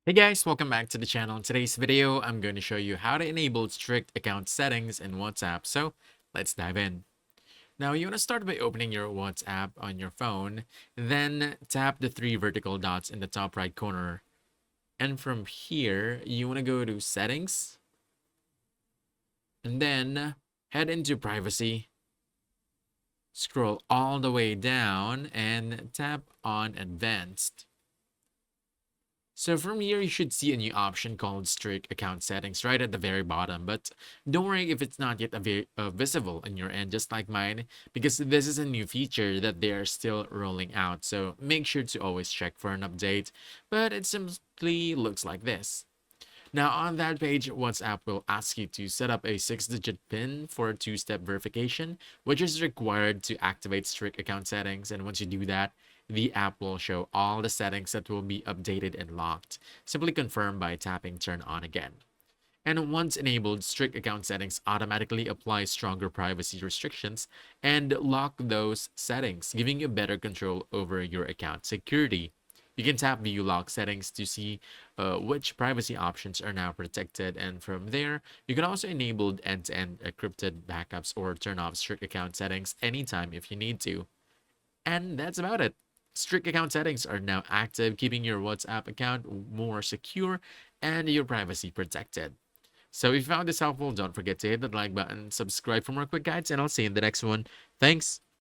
Hey guys, welcome back to the channel. In today's video, I'm going to show you how to enable strict account settings in WhatsApp. So let's dive in. Now you want to start by opening your WhatsApp on your phone, then tap the three vertical dots in the top right corner. And from here, you want to go to settings and then head into privacy, scroll all the way down and tap on advanced. So from here, you should see a new option called strict account settings right at the very bottom. But don't worry if it's not yet visible in your end, just like mine, because this is a new feature that they are still rolling out. So make sure to always check for an update. But it simply looks like this. Now on that page, WhatsApp will ask you to set up a 6-digit PIN for a two-step verification, which is required to activate strict account settings. And once you do that, the app will show all the settings that will be updated and locked. Simply confirm by tapping turn on again. And once enabled, strict account settings automatically apply stronger privacy restrictions and lock those settings, giving you better control over your account security. You can tap View Lock Settings to see which privacy options are now protected. And from there, you can also enable end-to-end encrypted backups or turn off strict account settings anytime if you need to. And that's about it. Strict account settings are now active, keeping your WhatsApp account more secure and your privacy protected. So if you found this helpful, don't forget to hit that like button, subscribe for more quick guides, and I'll see you in the next one. Thanks.